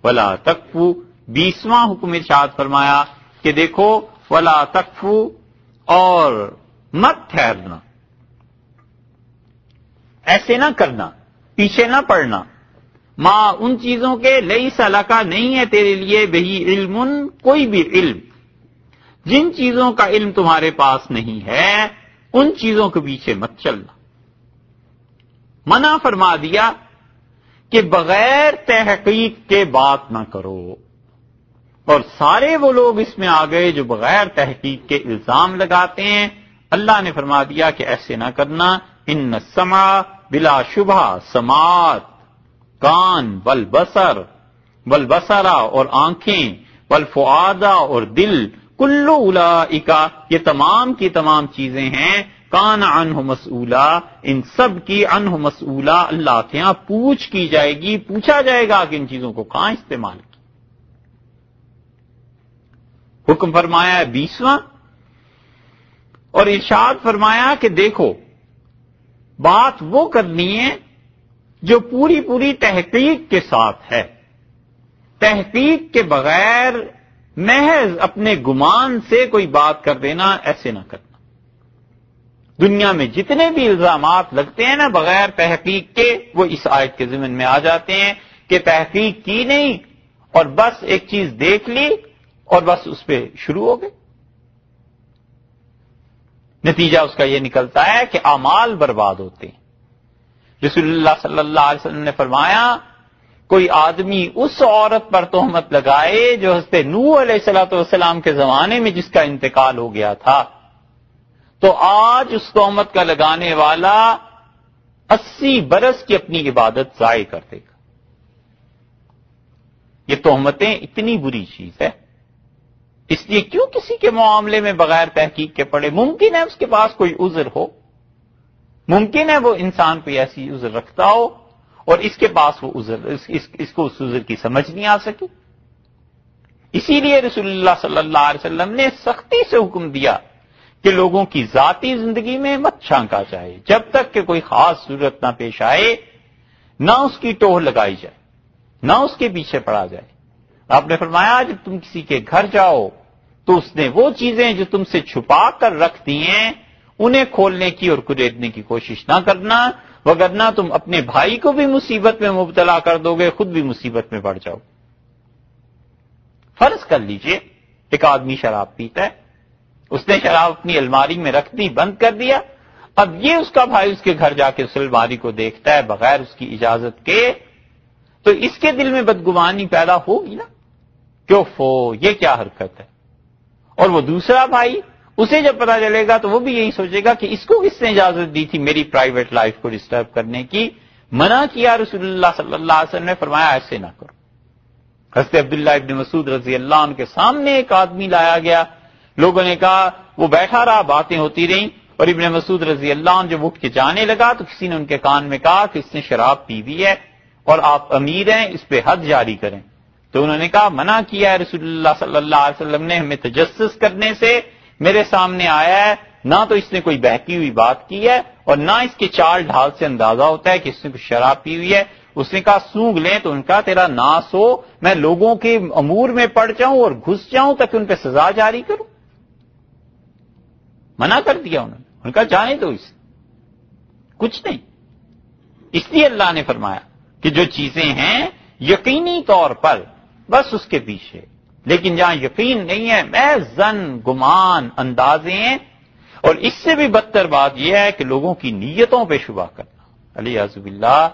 ولا تکفو، 20واں حکم ارشاد فرمایا کہ دیکھو ولا تکفو، اور مت ٹھہرنا، ایسے نہ کرنا، پیچھے نہ پڑنا، ماں ان چیزوں کے لیس لکا، نہیں ہے تیرے لیے بہی علم، کوئی بھی علم، جن چیزوں کا علم تمہارے پاس نہیں ہے ان چیزوں کے پیچھے مت چلنا۔ منع فرما دیا کہ بغیر تحقیق کے بات نہ کرو، اور سارے وہ لوگ اس میں آ گئے جو بغیر تحقیق کے الزام لگاتے ہیں۔ اللہ نے فرما دیا کہ ایسے نہ کرنا، ان السمع، بلا شبہ سماعت، کان، والبصر، والبصرا اور آنکھیں، والفؤاد اور دل، کل اولئک، یہ تمام کی تمام چیزیں ہیں، کان عنہ مسئولا، ان سب کی عنہ مسئولا، اللہ کے یہاں پوچھ کی جائے گی، پوچھا جائے گا کہ ان چیزوں کو کہاں استعمال کیا۔ حکم فرمایا 20واں، اور ارشاد فرمایا کہ دیکھو بات وہ کرنی ہے جو پوری پوری تحقیق کے ساتھ ہے، تحقیق کے بغیر محض اپنے گمان سے کوئی بات کر دینا، ایسے نہ کرنا۔ دنیا میں جتنے بھی الزامات لگتے ہیں نا بغیر تحقیق کے، وہ اس آیت کے ضمن میں آ جاتے ہیں کہ تحقیق کی نہیں اور بس ایک چیز دیکھ لی اور بس اس پہ شروع ہو گئے۔ نتیجہ اس کا یہ نکلتا ہے کہ اعمال برباد ہوتے ہیں۔ رسول اللہ صلی اللہ علیہ وسلم نے فرمایا کوئی آدمی اس عورت پر تہمت لگائے جو حضرت نوح علیہ الصلوۃ والسلام کے زمانے میں جس کا انتقال ہو گیا تھا، تو آج اس تہمت کا لگانے والا 80 برس کی اپنی عبادت ضائع کر دے گا۔ یہ تہمتیں اتنی بری چیز ہے، اس لیے کیوں کسی کے معاملے میں بغیر تحقیق کے پڑے؟ ممکن ہے اس کے پاس کوئی عذر ہو، ممکن ہے وہ انسان کوئی ایسی عذر رکھتا ہو اور اس کے پاس وہ عذر، اس کو اس عذر کی سمجھ نہیں آ سکی۔ اسی لیے رسول اللہ صلی اللہ علیہ وسلم نے سختی سے حکم دیا کہ لوگوں کی ذاتی زندگی میں مت جھانکا جائے، جب تک کہ کوئی خاص ضرورت نہ پیش آئے، نہ اس کی ٹوہ لگائی جائے، نہ اس کے پیچھے پڑا جائے۔ آپ نے فرمایا جب تم کسی کے گھر جاؤ تو اس نے وہ چیزیں جو تم سے چھپا کر رکھ دی ہیں انہیں کھولنے کی اور کریدنے کی کوشش نہ کرنا، وگرنہ تم اپنے بھائی کو بھی مصیبت میں مبتلا کر دو گے، خود بھی مصیبت میں پڑ جاؤ۔ فرض کر لیجئے ایک آدمی شراب پیتا ہے، اس نے شراب اپنی الماری میں رکھ دی، بند کر دیا، اب یہ اس کا بھائی اس کے گھر جا کے اس الماری کو دیکھتا ہے بغیر اس کی اجازت کے، تو اس کے دل میں بدگمانی پیدا ہوگی نا کہ اوفو یہ کیا حرکت ہے۔ اور وہ دوسرا بھائی، اسے جب پتا چلے گا تو وہ بھی یہی سوچے گا کہ اس کو کس نے اجازت دی تھی میری پرائیویٹ لائف کو ڈسٹرب کرنے کی۔ منع کیا رسول اللہ صلی اللہ علیہ وسلم نے، فرمایا ایسے نہ کرو۔ حضرت عبداللہ ابن مسعود رضی اللہ عنہ کے سامنے ایک آدمی لایا گیا، لوگوں نے کہا، وہ بیٹھا رہا، باتیں ہوتی رہیں، اور ابن مسعود رضی اللہ عنہ جب اٹھ کے جانے لگا تو کسی نے ان کے کان میں کہا کہ اس نے شراب پی ہوئی ہے اور آپ امیر ہیں، اس پہ حد جاری کریں۔ تو انہوں نے کہا منع کیا ہے رسول اللہ صلی اللہ علیہ وسلم نے ہمیں تجسس کرنے سے، میرے سامنے آیا ہے، نہ تو اس نے کوئی بہکی ہوئی بات کی ہے اور نہ اس کے چال ڈھال سے اندازہ ہوتا ہے کہ اس نے کچھ شراب پی ہوئی ہے۔ اس نے کہا سونگ لیں، تو ان کا تیرا ناس ہو، میں لوگوں کے امور میں پڑ جاؤں اور گھس جاؤں تک ان پہ سزا جاری کروں۔ منع کر دیا انہوں نے کہا جانے دو اسے، کچھ نہیں۔ اس لیے اللہ نے فرمایا کہ جو چیزیں ہیں یقینی طور پر بس اس کے پیچھے، لیکن جہاں یقین نہیں ہے محض ظن، گمان، اندازے ہیں۔ اور اس سے بھی بدتر بات یہ ہے کہ لوگوں کی نیتوں پہ شبہ کرنا، علیہ باللہ،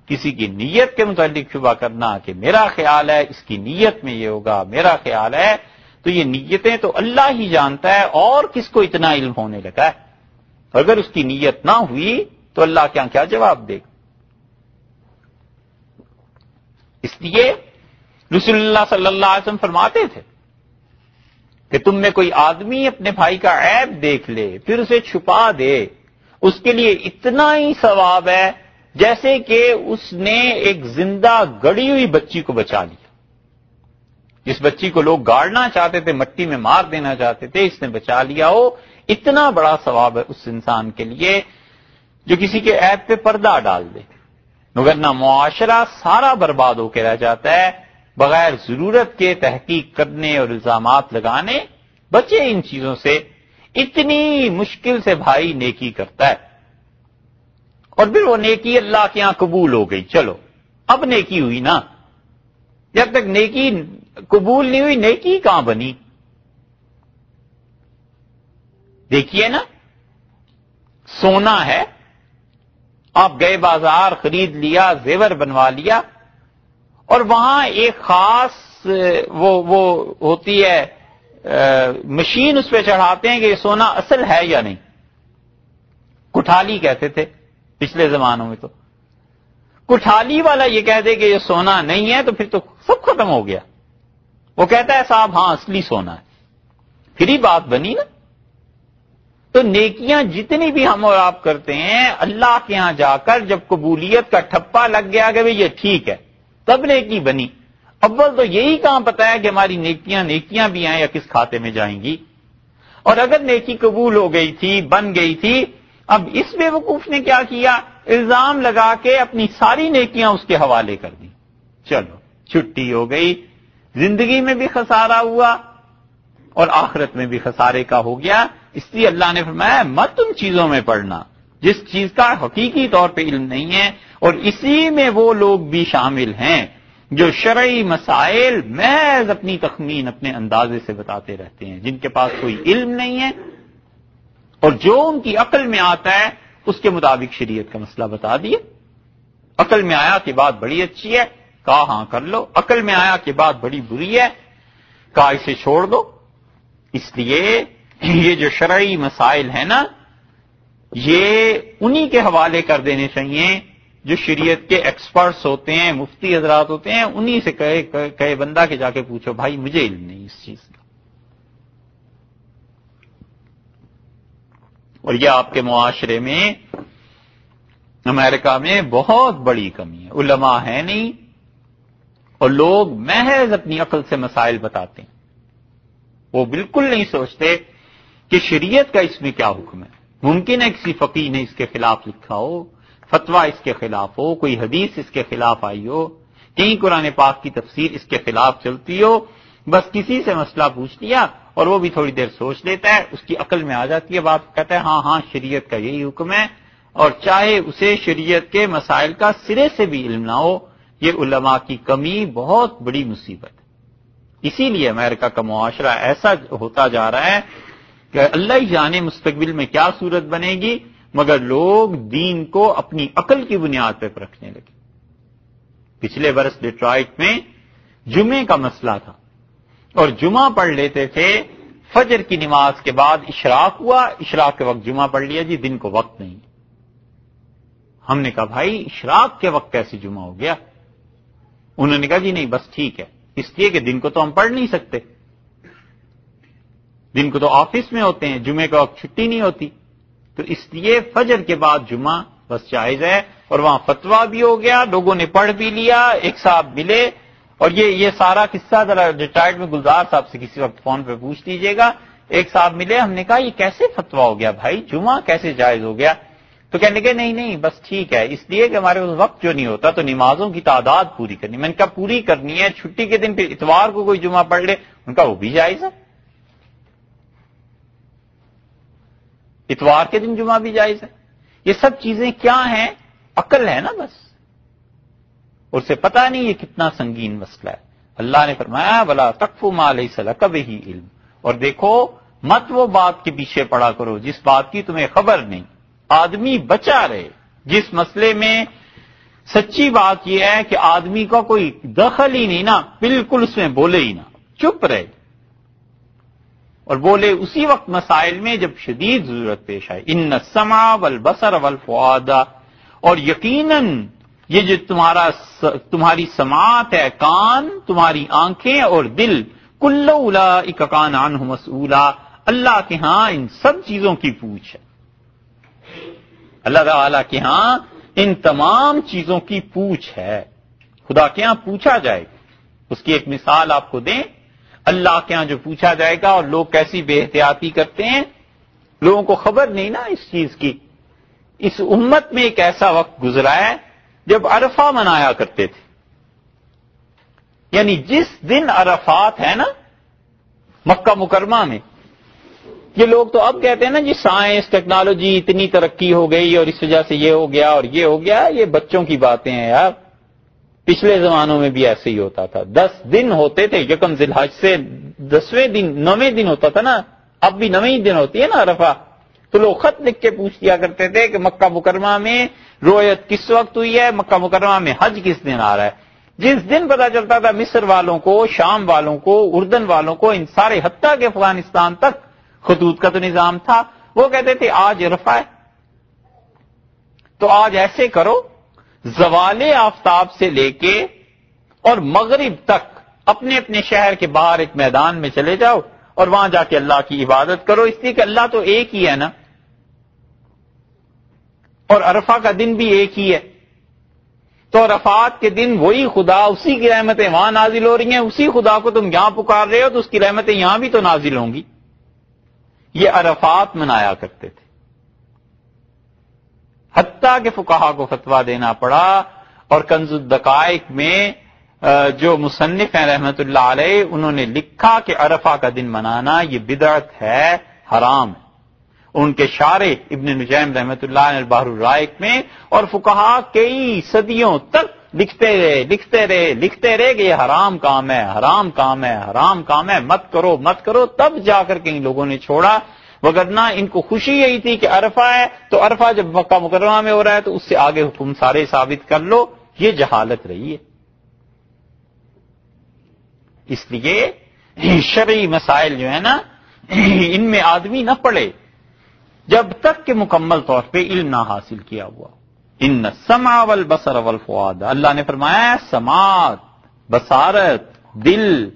کسی کی نیت کے متعلق شبہ کرنا کہ میرا خیال ہے اس کی نیت میں یہ ہوگا، میرا خیال ہے، تو یہ نیتیں تو اللہ ہی جانتا ہے، اور کس کو اتنا علم ہونے لگا ہے۔ اگر اس کی نیت نہ ہوئی تو اللہ کیا جواب دے گا۔ اس لیے رسول اللہ صلی اللہ علیہ وسلم فرماتے تھے کہ تم میں کوئی آدمی اپنے بھائی کا عیب دیکھ لے پھر اسے چھپا دے، اس کے لیے اتنا ہی ثواب ہے جیسے کہ اس نے ایک زندہ گڑی ہوئی بچی کو بچا لیا۔ جس بچی کو لوگ گاڑنا چاہتے تھے، مٹی میں مار دینا چاہتے تھے، اس نے بچا لیا ہو، اتنا بڑا ثواب ہے اس انسان کے لیے جو کسی کے عیب پہ پردہ ڈال دے، مگر نہ معاشرہ سارا برباد ہو کے رہ جاتا ہے بغیر ضرورت کے تحقیق کرنے اور الزامات لگانے، بچے ان چیزوں سے۔ اتنی مشکل سے بھائی نیکی کرتا ہے اور پھر وہ نیکی اللہ کے ہاں قبول ہو گئی، چلو اب نیکی ہوئی نا، جب تک نیکی قبول نہیں ہوئی نیکی کہاں بنی؟ دیکھیے نا، سونا ہے، آپ گئے بازار، خرید لیا، زیور بنوا لیا، اور وہاں ایک خاص وہ ہوتی ہے مشین، اس پہ چڑھاتے ہیں کہ یہ سونا اصل ہے یا نہیں، کٹھالی کہتے تھے پچھلے زمانوں میں، تو کٹھالی والا یہ کہہ دے کہ یہ سونا نہیں ہے تو پھر تو سب ختم ہو گیا۔ وہ کہتا ہے صاحب ہاں اصلی سونا ہے، پھر ہی بات بنی نا۔ تو نیکیاں جتنی بھی ہم اور آپ کرتے ہیں، اللہ کے ہاں جا کر جب قبولیت کا ٹھپا لگ گیا کہ یہ ٹھیک ہے، تب نیکی بنی۔ اول تو یہی کہاں پتا ہے کہ ہماری نیکیاں بھی آئیں یا کس کھاتے میں جائیں گی۔ اور اگر نیکی قبول ہو گئی تھی، بن گئی تھی، اب اس بے وقوف نے کیا کیا؟ الزام لگا کے اپنی ساری نیکیاں اس کے حوالے کر دی۔ چلو چھٹی ہو گئی، زندگی میں بھی خسارہ ہوا اور آخرت میں بھی خسارے کا ہو گیا۔ اس لیے اللہ نے فرمایا مت ان چیزوں میں پڑنا جس چیز کا حقیقی طور پہ علم نہیں ہے، اور اسی میں وہ لوگ بھی شامل ہیں جو شرعی مسائل محض اپنی تخمین، اپنے اندازے سے بتاتے رہتے ہیں، جن کے پاس کوئی علم نہیں ہے، اور جو ان کی عقل میں آتا ہے اس کے مطابق شریعت کا مسئلہ بتا دیے۔ عقل میں آیا کہ بات بڑی اچھی ہے، کہا ہاں کر لو، عقل میں آیا کہ بات بڑی بری ہے، کہا اسے چھوڑ دو۔ اس لیے یہ جو شرعی مسائل ہیں نا، یہ انہی کے حوالے کر دینے چاہیے جو شریعت کے ایکسپرٹس ہوتے ہیں، مفتی حضرات ہوتے ہیں، انہی سے کہے بندہ کہ جا کے پوچھو بھائی مجھے علم نہیں اس چیز کا۔ اور یہ آپ کے معاشرے میں، امریکہ میں بہت بڑی کمی ہے، علماء ہے نہیں اور لوگ محض اپنی عقل سے مسائل بتاتے ہیں، وہ بالکل نہیں سوچتے کہ شریعت کا اس میں کیا حکم ہے۔ ممکن ہے کسی فقیہ نے اس کے خلاف لکھا ہو، فتویٰ اس کے خلاف ہو، کوئی حدیث اس کے خلاف آئی ہو، کہیں قرآن پاک کی تفسیر اس کے خلاف چلتی ہو، بس کسی سے مسئلہ پوچھ لیا اور وہ بھی تھوڑی دیر سوچ لیتا ہے، اس کی عقل میں آ جاتی ہے بات، کہتا ہے ہاں ہاں شریعت کا یہی حکم ہے، اور چاہے اسے شریعت کے مسائل کا سرے سے بھی علم نہ ہو۔ یہ علماء کی کمی بہت بڑی مصیبت ہے۔ اسی لیے امریکہ کا معاشرہ ایسا ہوتا جا رہا ہے کہ اللہ ہی جانے مستقبل میں کیا صورت بنے گی، مگر لوگ دین کو اپنی عقل کی بنیاد پہ رکھنے لگے۔ پچھلے برس ڈیٹرائٹ میں جمعے کا مسئلہ تھا اور جمعہ پڑھ لیتے تھے، فجر کی نماز کے بعد اشراق ہوا، اشراق کے وقت جمعہ پڑھ لیا، جی دن کو وقت نہیں۔ ہم نے کہا بھائی اشراق کے وقت کیسے جمعہ ہو گیا؟ انہوں نے کہا جی نہیں بس ٹھیک ہے، اس لیے کہ دن کو تو ہم پڑھ نہیں سکتے، دن کو تو آفس میں ہوتے ہیں، جمعے کا وقت چھٹی نہیں ہوتی، تو اس لیے فجر کے بعد جمعہ بس جائز ہے۔ اور وہاں فتویٰ بھی ہو گیا، لوگوں نے پڑھ بھی لیا، ایک صاحب ملے، اور یہ سارا قصہ ذرا ریٹائرڈ میں گلزار صاحب سے کسی وقت فون پہ پوچھ لیجیے گا۔ ایک صاحب ملے، ہم نے کہا یہ کیسے فتویٰ ہو گیا بھائی، جمعہ کیسے جائز ہو گیا؟ تو کہنے لگے نہیں بس ٹھیک ہے، اس لیے کہ ہمارے پاس وقت جو نہیں ہوتا تو نمازوں کی تعداد پوری کرنی۔ میں نے کہا پوری کرنی ہے، چھٹی کے دن پھر اتوار کو کوئی جمعہ پڑھ لے، ان کا وہ بھی جائز ہے، اتوار کے دن جمعہ بھی جائز ہے۔ یہ سب چیزیں کیا ہیں؟ عقل ہے نا بس، اور سے پتہ نہیں یہ کتنا سنگین مسئلہ ہے۔ اللہ نے فرمایا وَلَا تَقْفُ مَا لَيْسَ لَكَ بِهِ عِلْمٌ، اور دیکھو مت وہ بات کے پیچھے پڑا کرو جس بات کی تمہیں خبر نہیں۔ آدمی بچا رہے جس مسئلے میں سچی بات یہ ہے کہ آدمی کا کوئی دخل ہی نہیں نا، بالکل اس میں بولے ہی نہ، چپ رہے، اور بولے اسی وقت مسائل میں جب شدید ضرورت پیش آئے۔ ان السمع والبصر والفؤاد، اور یقیناً یہ جو تمہاری سماعت ہے، کان، تمہاری آنکھیں اور دل، کل اولئک کان عنہ مسئولا، اللہ کے ہاں ان سب چیزوں کی پوچھ ہے۔ اللہ تعالیٰ کے ہاں ان تمام چیزوں کی پوچھ ہے، خدا کے ہاں پوچھا جائے گا۔ اس کی ایک مثال آپ کو دیں، اللہ کے ہاں جو پوچھا جائے گا اور لوگ کیسی بے احتیاطی کرتے ہیں، لوگوں کو خبر نہیں نا اس چیز کی۔ اس امت میں ایک ایسا وقت گزرا ہے جب عرفہ منایا کرتے تھے، یعنی جس دن عرفات ہے نا مکہ مکرمہ میں، یہ لوگ تو اب کہتے ہیں نا جی سائنس ٹیکنالوجی اتنی ترقی ہو گئی اور اس وجہ سے یہ ہو گیا اور یہ ہو گیا، یہ بچوں کی باتیں ہیں یار. پچھلے زمانوں میں بھی ایسے ہی ہوتا تھا، 10 دن ہوتے تھے، یکم ذی الحج سے 10ویں دن 9ویں دن ہوتا تھا نا، اب بھی 9ویں دن ہوتی ہے نا عرفہ. تو لوگ خط لکھ کے پوچھ لیا کرتے تھے کہ مکہ مکرمہ میں رویت کس وقت ہوئی ہے، مکہ مکرمہ میں حج کس دن آ رہا ہے. جس دن پتا چلتا تھا مصر والوں کو، شام والوں کو، اردن والوں کو، ان سارے حتیٰ کہ افغانستان تک خطوط کا تو نظام تھا، وہ کہتے تھے آج عرفہ ہے. تو آج ایسے کرو، زوال آفتاب سے لے کے اور مغرب تک اپنے اپنے شہر کے باہر ایک میدان میں چلے جاؤ اور وہاں جا کے اللہ کی عبادت کرو، اس لیے کہ اللہ تو ایک ہی ہے نا، اور عرفہ کا دن بھی ایک ہی ہے. تو عرفات کے دن وہی خدا، اسی کی رحمتیں وہاں نازل ہو رہی ہیں، اسی خدا کو تم یہاں پکار رہے ہو تو اس کی رحمتیں یہاں بھی تو نازل ہوں گی. یہ عرفات منایا کرتے تھے، حتیٰ کہ فقہا کو فتویٰ دینا پڑا. اور کنز الدقائق میں جو مصنف ہیں رحمت اللہ علیہ، انہوں نے لکھا کہ عرفہ کا دن منانا یہ بدعت ہے، حرام ہے. ان کے شارح ابن نجیم رحمت اللہ علیہ البحر الرائق میں، اور فقہا کئی صدیوں تک لکھتے رہے کہ یہ حرام کام ہے، حرام کام ہے، حرام کام ہے، مت کرو. تب جا کر کے ان لوگوں نے چھوڑا، وگرنہ ان کو خوشی یہی تھی کہ عرفہ ہے تو عرفہ جب مکہ مکرمہ میں ہو رہا ہے تو اس سے آگے حکم سارے ثابت کر لو. یہ جہالت رہی ہے. اس لیے شرعی مسائل جو ہے نا، ان میں آدمی نہ پڑے جب تک کہ مکمل طور پہ علم نہ حاصل کیا ہوا. ان السمع والبصر والفؤاد، اللہ نے فرمایا سماعت، بصارت، دل،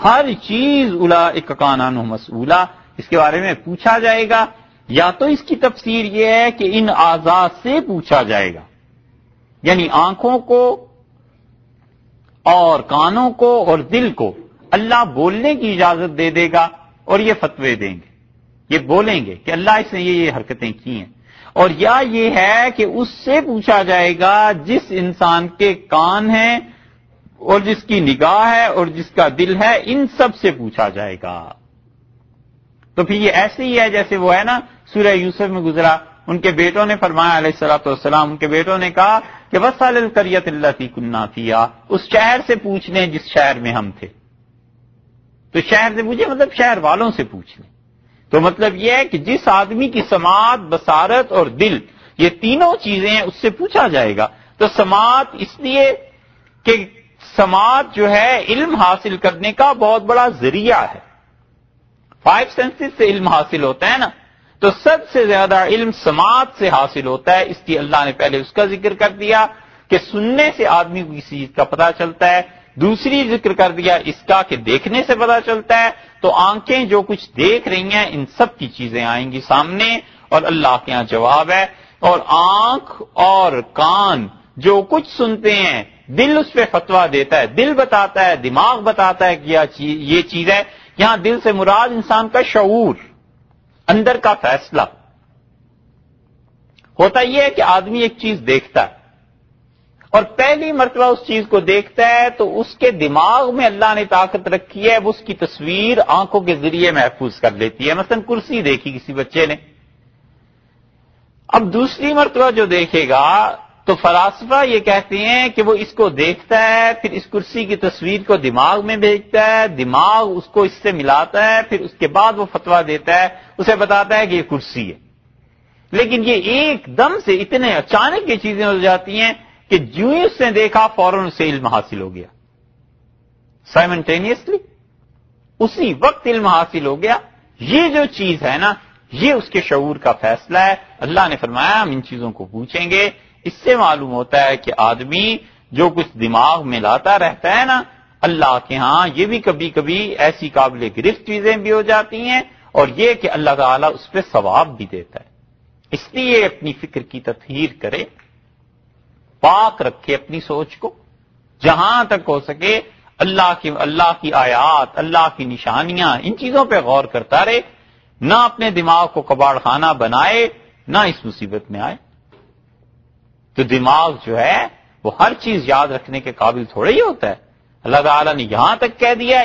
ہر چیز اولئک کان عنہ مسئولا، اس کے بارے میں پوچھا جائے گا. یا تو اس کی تفسیر یہ ہے کہ ان اعضاء سے پوچھا جائے گا، یعنی آنکھوں کو اور کانوں کو اور دل کو اللہ بولنے کی اجازت دے دے گا اور یہ فتوے دیں گے، یہ بولیں گے کہ اللہ اس نے یہ حرکتیں کی ہیں. اور یا یہ ہے کہ اس سے پوچھا جائے گا جس انسان کے کان ہیں اور جس کی نگاہ ہے اور جس کا دل ہے، ان سب سے پوچھا جائے گا. تو پھر یہ ایسے ہی ہے جیسے وہ ہے نا سورہ یوسف میں گزرا، ان کے بیٹوں نے فرمایا علیہ الصلوۃ والسلام، ان کے بیٹوں نے کہا کہ وَاسْأَلِ الْقَرْيَةَ الَّتِي كُنَّا فِيهَا، اس شہر سے پوچھ لیں جس شہر میں ہم تھے. تو شہر سے پوچھے مطلب شہر والوں سے پوچھ لیں. تو مطلب یہ ہے کہ جس آدمی کی سماعت، بصارت اور دل، یہ تینوں چیزیں ہیں، اس سے پوچھا جائے گا. تو سماعت اس لیے کہ سماعت جو ہے علم حاصل کرنے کا بہت بڑا ذریعہ ہے. 5 سینسز سے علم حاصل ہوتا ہے نا، تو سب سے زیادہ علم سماعت سے حاصل ہوتا ہے. اس لیے اللہ نے پہلے اس کا ذکر کر دیا کہ سننے سے آدمی کو کسی چیز کا پتہ چلتا ہے، دوسری ذکر کر دیا اس کا کہ دیکھنے سے پتہ چلتا ہے. تو آنکھیں جو کچھ دیکھ رہی ہیں ان سب کی چیزیں آئیں گی سامنے اور اللہ کے ہاں جواب ہے. اور آنکھ اور کان جو کچھ سنتے ہیں، دل اس پہ فتویٰ دیتا ہے، دل بتاتا ہے، دماغ بتاتا ہے کہ یہ چیز ہے. یہاں دل سے مراد انسان کا شعور، اندر کا فیصلہ. ہوتا یہ ہے کہ آدمی ایک چیز دیکھتا ہے اور پہلی مرتبہ اس چیز کو دیکھتا ہے تو اس کے دماغ میں اللہ نے طاقت رکھی ہے، وہ اس کی تصویر آنکھوں کے ذریعے محفوظ کر لیتی ہے. مثلا کرسی دیکھی کسی بچے نے، اب دوسری مرتبہ جو دیکھے گا تو فلاسفہ یہ کہتے ہیں کہ وہ اس کو دیکھتا ہے، پھر اس کرسی کی تصویر کو دماغ میں بھیجتا ہے، دماغ اس کو اس سے ملاتا ہے، پھر اس کے بعد وہ فتویٰ دیتا ہے، اسے بتاتا ہے کہ یہ کرسی ہے. لیکن یہ ایک دم سے اتنے اچانک یہ چیزیں ہو جاتی ہیں کہ جو ہی اس نے دیکھا فوراً اسے علم حاصل ہو گیا، سائمنٹینیسلی اسی وقت علم حاصل ہو گیا. یہ جو چیز ہے نا، یہ اس کے شعور کا فیصلہ ہے. اللہ نے فرمایا ہم ان چیزوں کو پوچھیں گے. اس سے معلوم ہوتا ہے کہ آدمی جو کچھ دماغ میں لاتا رہتا ہے نا، اللہ کے ہاں یہ بھی کبھی کبھی ایسی قابل گرفت چیزیں بھی ہو جاتی ہیں، اور یہ کہ اللہ تعالیٰ اس پہ ثواب بھی دیتا ہے. اس لیے اپنی فکر کی تطہیر کرے، پاک رکھے اپنی سوچ کو، جہاں تک ہو سکے اللہ کی آیات، اللہ کی نشانیاں، ان چیزوں پہ غور کرتا رہے، نہ اپنے دماغ کو کباڑ خانہ بنائے، نہ اس مصیبت میں آئے. تو دماغ جو ہے وہ ہر چیز یاد رکھنے کے قابل تھوڑا ہی ہوتا ہے. اللہ تعالیٰ نے یہاں تک کہہ دیا